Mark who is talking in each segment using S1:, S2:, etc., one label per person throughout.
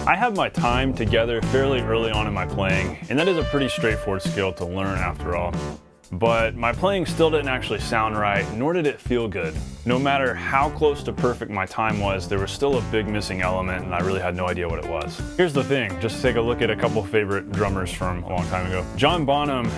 S1: I have my time together fairly early on in my playing, and that is a pretty straightforward skill to learn after all. But my playing still didn't actually sound right, nor did it feel good. No matter how close to perfect my time was, there was still a big missing element, and I really had no idea what it was. Here's the thing, just take a look at a couple favorite drummers from a long time ago. John Bonham,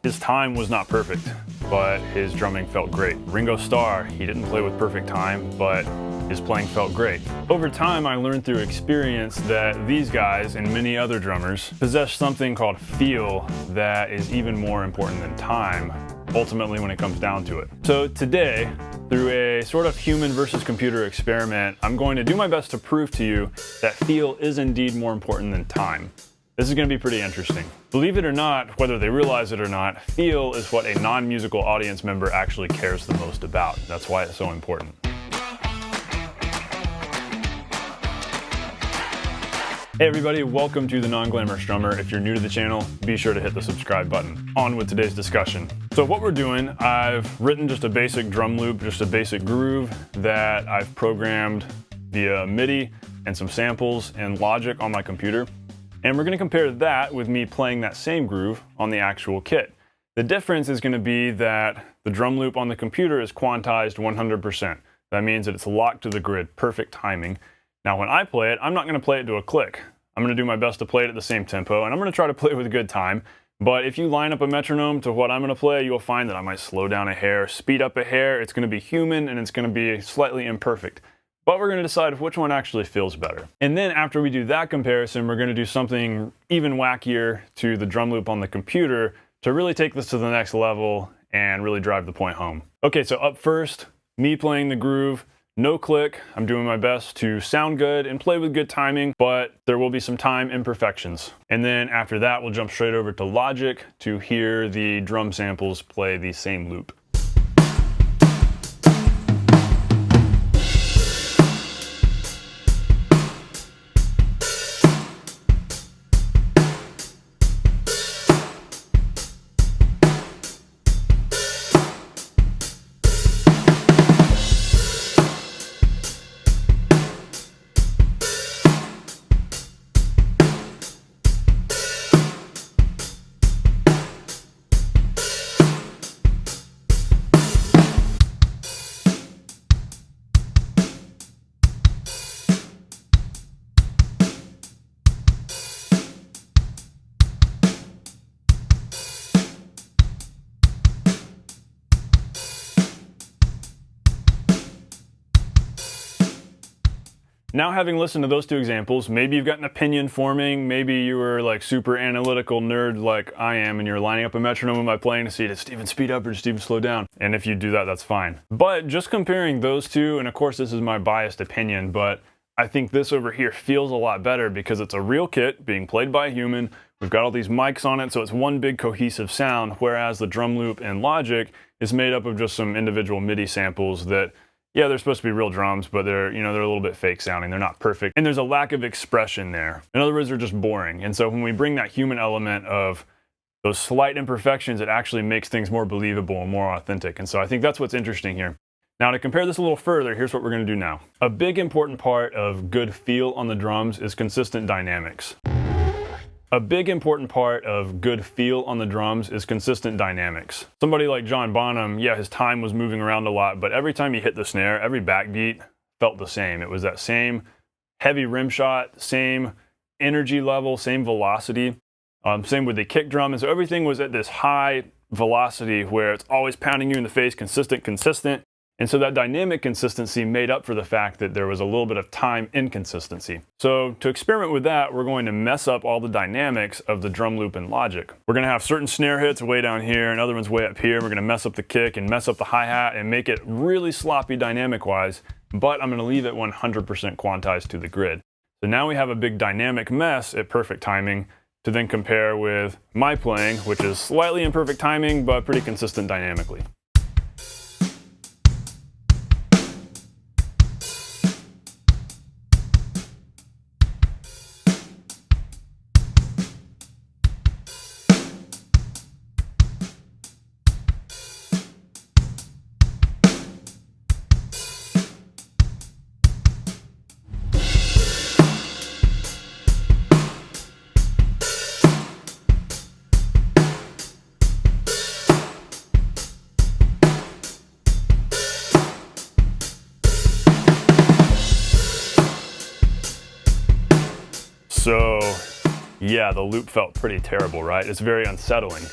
S1: his time was not perfect, but his drumming felt great. Ringo Starr, he didn't play with perfect time, but his playing felt great. Over time, I learned through experience that these guys and many other drummers possess something called feel that is even more important than time, ultimately when it comes down to it. So today, through a sort of human versus computer experiment, I'm going to do my best to prove to you that feel is indeed more important than time. This is going to be pretty interesting. Believe it or not, whether they realize it or not, feel is what a non-musical audience member actually cares the most about. That's why it's so important. Hey everybody, welcome to The Non-Glamorous Drummer. If you're new to the channel, be sure to hit the subscribe button. On with today's discussion. So what we're doing, I've written just a basic drum loop, just a basic groove that I've programmed via MIDI and some samples and Logic on my computer. And we're going to compare that with me playing that same groove on the actual kit. The difference is going to be that the drum loop on the computer is quantized 100%. That means that it's locked to the grid, perfect timing. Now when I play it, I'm not going to play it to a click. I'm going to do my best to play it at the same tempo, and I'm going to try to play it with a good time. But if you line up a metronome to what I'm going to play, you'll find that I might slow down a hair, speed up a hair. It's going to be human, and it's going to be slightly imperfect. But we're going to decide which one actually feels better. And then after we do that comparison, we're going to do something even wackier to the drum loop on the computer to really take this to the next level and really drive the point home. Okay, so up first, me playing the groove. No click, I'm doing my best to sound good and play with good timing, but there will be some time imperfections. And then after that, we'll jump straight over to Logic to hear the drum samples play the same loop. Now having listened to those two examples, maybe you've got an opinion forming, maybe you were like super analytical nerd like I am and you're lining up a metronome in my playing to see does Steven speed up or does Steven slow down? And if you do that, that's fine. But just comparing those two, and of course this is my biased opinion, but I think this over here feels a lot better because it's a real kit being played by a human. We've got all these mics on it, so it's one big cohesive sound, whereas the drum loop in Logic is made up of just some individual MIDI samples that, yeah, they're supposed to be real drums, but they're a little bit fake sounding. They're not perfect. And there's a lack of expression there. In other words, they're just boring. And so when we bring that human element of those slight imperfections, it actually makes things more believable and more authentic. And so I think that's what's interesting here. Now to compare this a little further, here's what we're going to do now. A big important part of good feel on the drums is consistent dynamics. A big important part of good feel on the drums is consistent dynamics. Somebody like John Bonham, yeah, his time was moving around a lot, but every time he hit the snare, every backbeat felt the same. It was that same heavy rim shot, same energy level, same velocity. Same with the kick drum, and so everything was at this high velocity where it's always pounding you in the face, consistent. And so that dynamic consistency made up for the fact that there was a little bit of time inconsistency. So to experiment with that, we're going to mess up all the dynamics of the drum loop in Logic. We're going to have certain snare hits way down here and other ones way up here. We're going to mess up the kick and mess up the hi-hat and make it really sloppy dynamic-wise, but I'm going to leave it 100% quantized to the grid. So now we have a big dynamic mess at perfect timing to then compare with my playing, which is slightly imperfect timing, but pretty consistent dynamically. So yeah, the loop felt pretty terrible, right? It's very unsettling.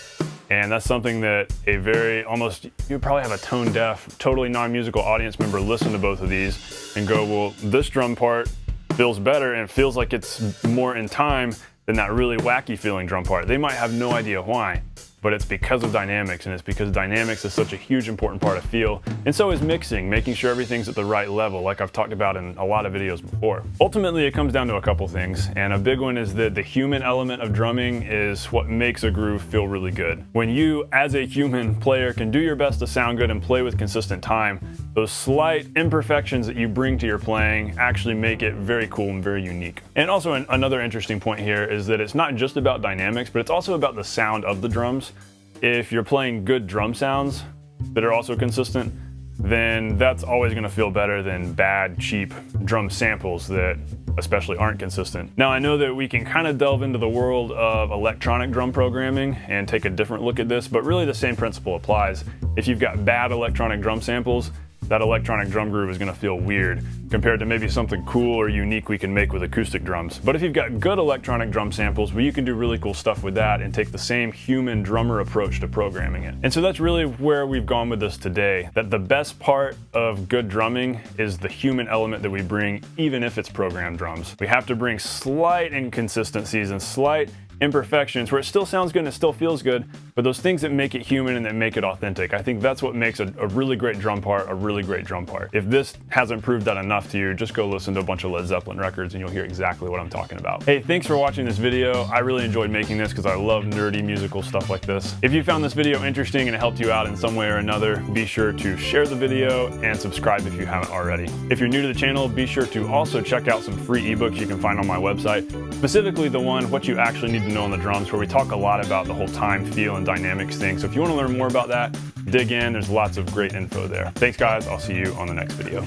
S1: And that's something that you probably have a tone deaf, totally non-musical audience member listen to both of these and go, well, this drum part feels better and it feels like it's more in time than that really wacky feeling drum part. They might have no idea why, but it's because of dynamics, and it's because dynamics is such a huge important part of feel. And so is mixing, making sure everything's at the right level, like I've talked about in a lot of videos before. Ultimately, it comes down to a couple things, and a big one is that the human element of drumming is what makes a groove feel really good. When you, as a human player, can do your best to sound good and play with consistent time, those slight imperfections that you bring to your playing actually make it very cool and very unique. And also another interesting point here is that it's not just about dynamics, but it's also about the sound of the drums. If you're playing good drum sounds that are also consistent, then that's always going to feel better than bad, cheap drum samples that especially aren't consistent. Now, I know that we can kind of delve into the world of electronic drum programming and take a different look at this, but really the same principle applies. If you've got bad electronic drum samples, that electronic drum groove is going to feel weird compared to maybe something cool or unique we can make with acoustic drums. But if you've got good electronic drum samples, well, you can do really cool stuff with that and take the same human drummer approach to programming it. And so that's really where we've gone with this today, that the best part of good drumming is the human element that we bring, even if it's programmed drums. We have to bring slight inconsistencies and slight imperfections where it still sounds good and it still feels good, but those things that make it human and that make it authentic. I think that's what makes a really great drum part a really great drum part. If this hasn't proved that enough to you, just go listen to a bunch of Led Zeppelin records and you'll hear exactly what I'm talking about. Hey, thanks for watching this video. I really enjoyed making this because I love nerdy musical stuff like this. If you found this video interesting and it helped you out in some way or another, be sure to share the video and subscribe if you haven't already. If you're new to the channel, be sure to also check out some free ebooks you can find on my website, specifically the one, What You Actually Need to Know on the Drums, where we talk a lot about the whole time, feel, and dynamics thing. So if you want to learn more about that, dig in. There's lots of great info there. Thanks, guys. I'll see you on the next video.